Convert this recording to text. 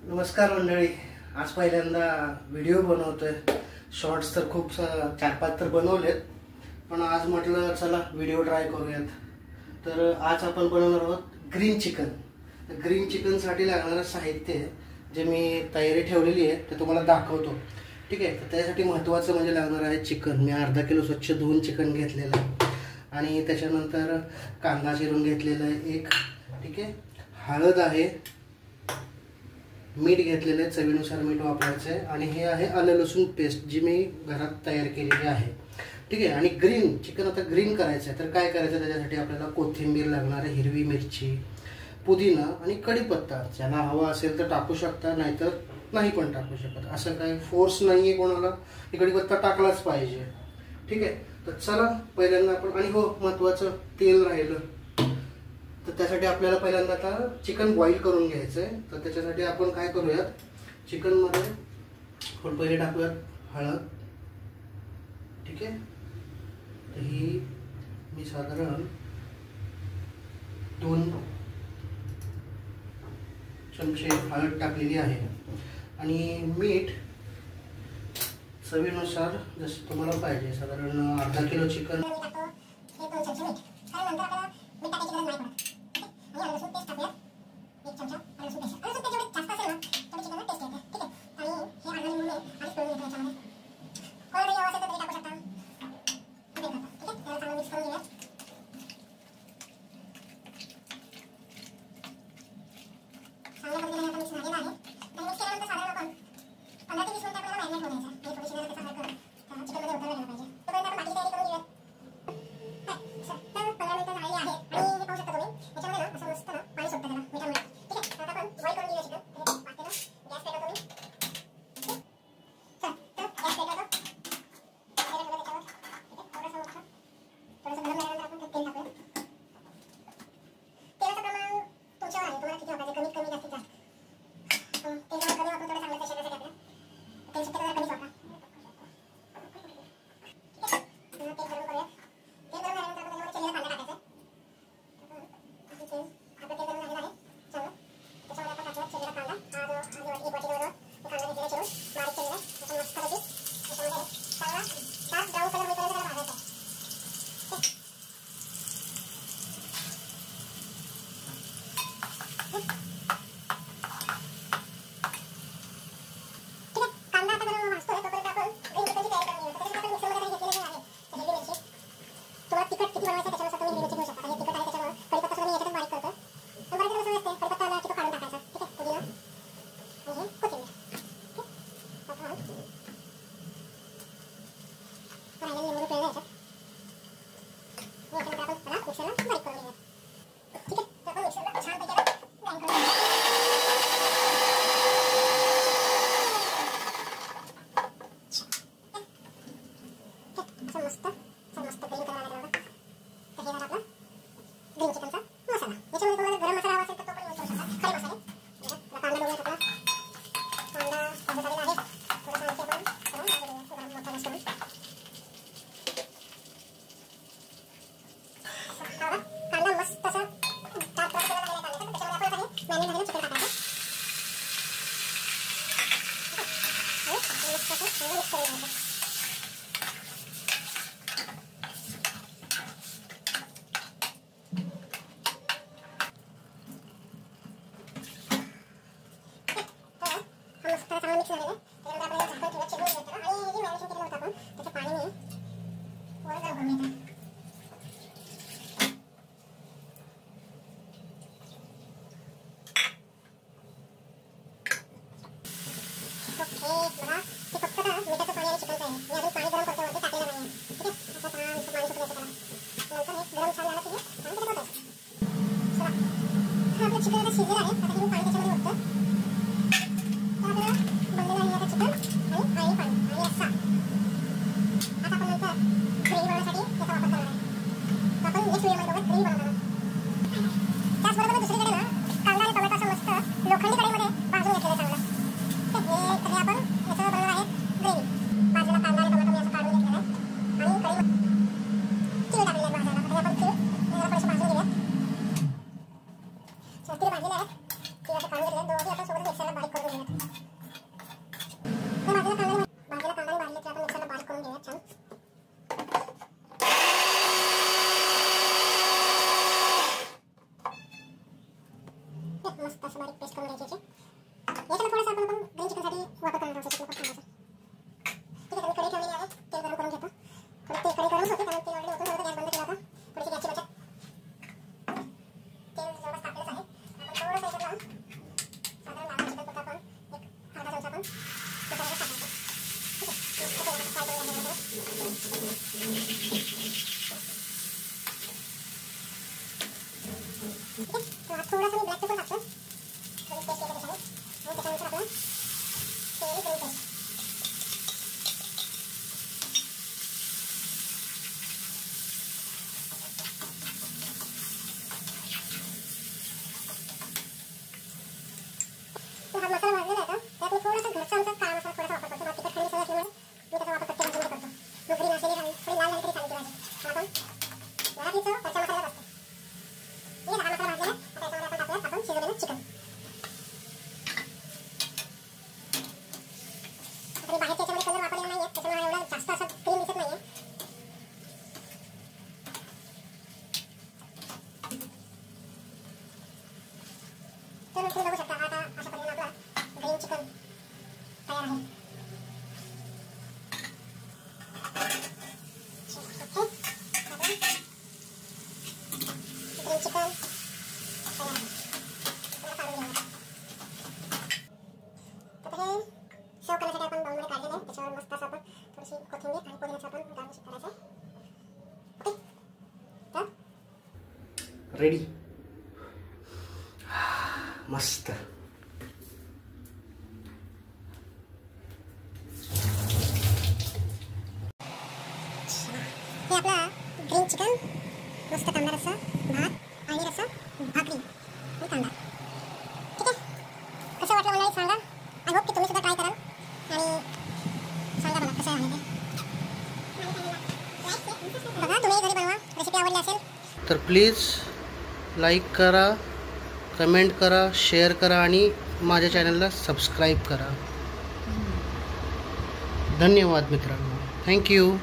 नमस्कार मंडळी, आज पहिल्यांदा व्हिडिओ बनवतोय। शॉर्ट्स तर खूप 4-5 तर बनवलेत, पण आज म्हटलं चला व्हिडिओ ट्राय करूयात। तर आज आपण बनवणार आहोत ग्रीन चिकन। ग्रीन चिकन साठी लागणारं साहित्य जे मी तयारी ठेवलेली आहे ते तुम्हाला दाखवतो, ठीक आहे। तर त्यासाठी महत्त्वाचं म्हणजे लागणार आहे चिकन। मी अर्धा किलो स्वच्छ धुवून चिकन घेतलेलं आहे आणि त्याच्यानंतर कांदा चिरून घेतलेला आहे एक, ठीक आहे। हळद आहे, मीठ घेतलेलं आहे, चवीनुसार मीठ वापरायचं आहे आणि हे आहे आलं लसूण पेस्ट जी मी घरात तयार केलेली आहे, ठीक आहे। आणि ग्रीन चिकन आता ग्रीन करायचं आहे तर काय करायचं, त्याच्यासाठी आपल्याला कोथिंबीर लागणार आहे, हिरवी मिरची, पुदिना आणि कढीपत्ता। ज्याला हवा असेल तर टाकू शकता, नाहीतर नाही पण टाकू शकत, असं काही फोर्स नाही आहे कोणाला, कढीपत्ता टाकलाच पाहिजे, ठीक आहे। तर चला पहिल्यांदा आपण, आणि हो महत्त्वाचं तेल राहिलं, तर त्यासाठी आपल्याला पहिल्यांदा आता चिकन बॉईल करून घ्यायचं आहे। तर त्याच्यासाठी आपण काय करूयात, चिकनमध्ये आपण पहिले टाकूयात हळद, ठीक आहे। तर ही मी साधारण 2 चमचे हळद टाकलेली आहे आणि मीठ चवीनुसार जसं तुम्हाला पाहिजे। साधारण अर्धा किलो चिकन भाजलेला आहे, की असं काढून घेतलं, दोघे आपण सोबत मिक्सरला बारीक करून घेऊया। मस्त असं बारीक पेस्ट करून घ्यायची. याच्याला थोडंसं आपण ग्रीन चिकनसाठी वापर करणार आहोत. ठीक आहे, मी कढई ठेवलेली आहे. तेल गरम करून घेतो. थोडं तेल कढई गरम होते, त्यामुळे तेल ऑलरेडी होतं. गॅस बंद केला होता. थोडीशी गॅसची बचत. तेल जवळपास तापलेलंच आहे. आपण थोडंसं याच्यात लावून साधारण लाल चिकन पुरता आपण एक अर्धा चमचा आपण त्याच्यामध्ये टाकायचं. ठीक आहे, फ्राय करून घ्यायचं. ठीक आहे, थोडासा मी ब्लॅक पेपर टाकतो. थोडी पेस्ट येते त्याच्याने. आणि त्याच्यानंतर आपलं केलेली ग्रीन पेस्ट. तो हा मसाला भाजलेला आहे का, त्यात मी थोडासा घरचा आमचा काळा मसाला थोडासा वापर करतो. तिखट थंडी सगळं असल्यामुळे मी त्याचा वापर प्रत्येक भाजीमध्ये करतो. मग ग्रीन असेली झाली, थोडी लाल झाली तरी चालते भाजी. आपण मराठी चव घरच्या मसाल्यात असते. ठीक आहे, हा मसाला भाजलेला आहे. आता याच्यामध्ये आपण टाकूयात आपण शिजवलेलं चिकन. आता मी बाहेरच्या याच्यामध्ये कलर वापरलेला नाही आहे, त्याच्यामुळे हा एवढा जास्त असा क्रीम दिसत नाही आहे. तर तुम्ही बघू शकता आता अशा पद्धतीने आपला ग्रीन चिकन तयार आहे. ग्रीन चिकन तयार आहे. तर हे सर्व करण्यासाठी आपण बाउलमध्ये काढलेलं आहे. त्याच्यावर मस्त असं आपण थोडीशी कोथिंबीर आणि पुदिन्याचं आपण गार्निशिंग करायचं. ओके, तर रेडी. मस्त. हे आपला ग्रीन चिकन, मस्त कांदा रस्सा, भात आणि रस्सा, भाकरी आणि कांदा. ठीक आहे, कसं वाटलं मला सांगा. आय होप की तुम्ही सुद्धा ट्राय कराल आणि सांगा मला कसं आहे ते. बघा, तुम्ही घरी बनवा. रेसिपी आवडली असेल तर प्लीज लाईक करा, कमेंट करा, शेअर करा आणि माझ्या चॅनलला सबस्क्राईब करा. धन्यवाद मित्रांनो. थँक्यू.